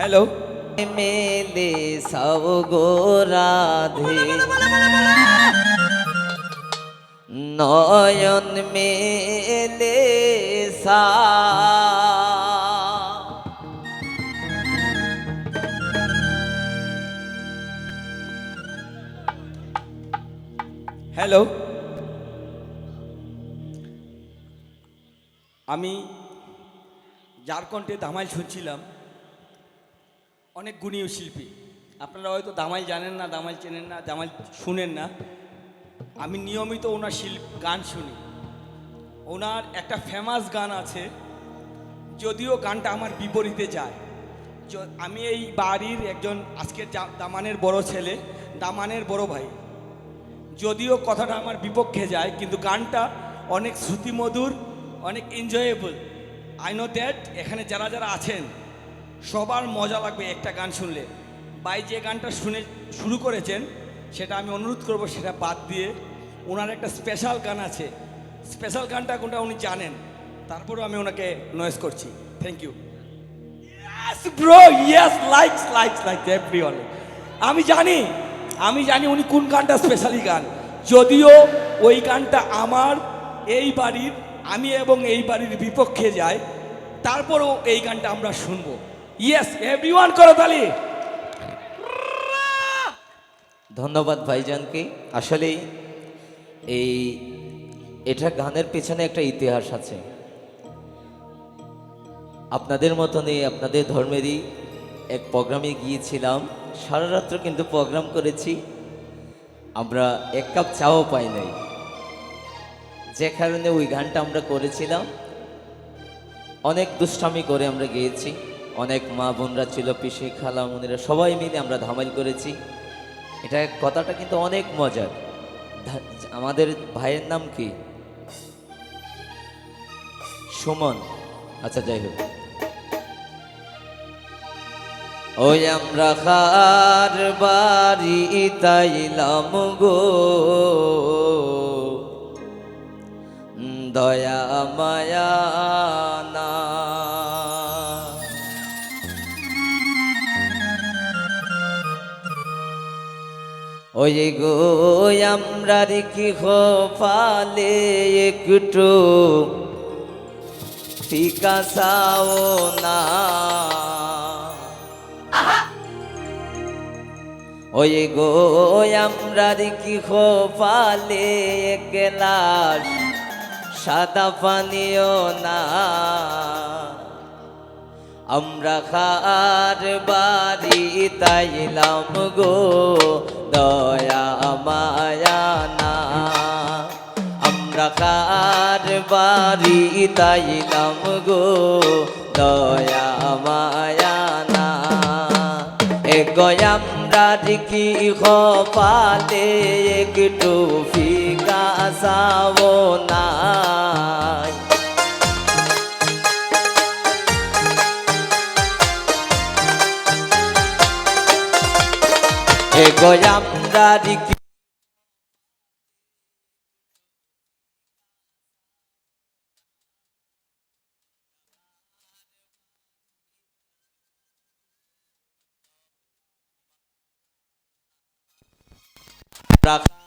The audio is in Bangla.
हेलो मेले सब गो राधे नयन मेले सा हेलो আমি ঝাড়খণ্ডে দামাইল শুনছিলাম অনেক গুণীয় শিল্পী। আপনারা হয়তো দামাইল জানেন না, দামাইল চেনেন না, দামাইল শুনেন না। আমি নিয়মিত ওনার গান শুনি। ওনার একটা ফেমাস গান আছে, যদিও গানটা আমার বিপরীতে যায়। আমি এই বাড়ির একজন আজকের দামানের বড় ছেলে, দামানের বড় ভাই। যদিও কথাটা আমার বিপক্ষে যায়, কিন্তু গানটা অনেক শ্রুতিমধুর, অনেক এনজয়েবল। আই নো দ্যাট এখানে যারা যারা আছেন সবার মজা লাগবে একটা গান শুনলে। ভাই যে গানটা শুরু করেছেন সেটা আমি অনুরোধ করব সেটা বাদ দিয়ে ওনার একটা স্পেশাল গান আছে। স্পেশাল গানটা কোনটা উনি জানেন, তারপরেও আমি ওনাকে নয়েজ করছি। Thank you. Yes bro, yes, likes likes likes everyone. আমি জানি উনি কোন গানটা স্পেশালি গান। যদিও ওই গানটা আমার এই বাড়ির, আমি এবং এই বাড়ির বিপক্ষে যায়, তারপরেও এই গানটা আমরা শুনবো। ইয়েস এভরিওয়ান, করো তালি। ধন্যবাদ ভাইজানকে। আসলে এই এটা গানের পেছনে একটা ইতিহাস আছে। আপনাদের মতনই আপনাদের ধর্মেরই এক প্রোগ্রামে গিয়েছিলাম, সারা রাত্র কিন্তু প্রোগ্রাম করেছি, আমরা এক কাপ চাও পাই নাই, যে কারণে ওই গানটা আমরা করেছিলাম। অনেক দুষ্টামি করে আমরা গিয়েছি, অনেক মা বোনরা ছিল, পিসি খালা মুনিরা সবাই মিলে আমরা ধামাইল করেছি। এটা কথাটা কিন্তু অনেক মজার। আমাদের ভাইয়ের নাম কি? সুমন। আচ্ছা যাই হোক, ওই আমরা খার বাড়ি তাইলাম গো, দয়া মায়া না। ওই গো আমরা রেখি পালে একটু ফিকা চাও না। ওই গো আমরা রেখি পালে এক গ্লাস সাদা পানিও না। আমরা খার বাড়ি তাইলাম গো, দয়া মায়া না। আমরা খার বাড়ি তাইলাম গো, দয়া মায়া না। এগো আমরা কি পালে একটু ফিকা চাও না। এগো আমরা কি রাখা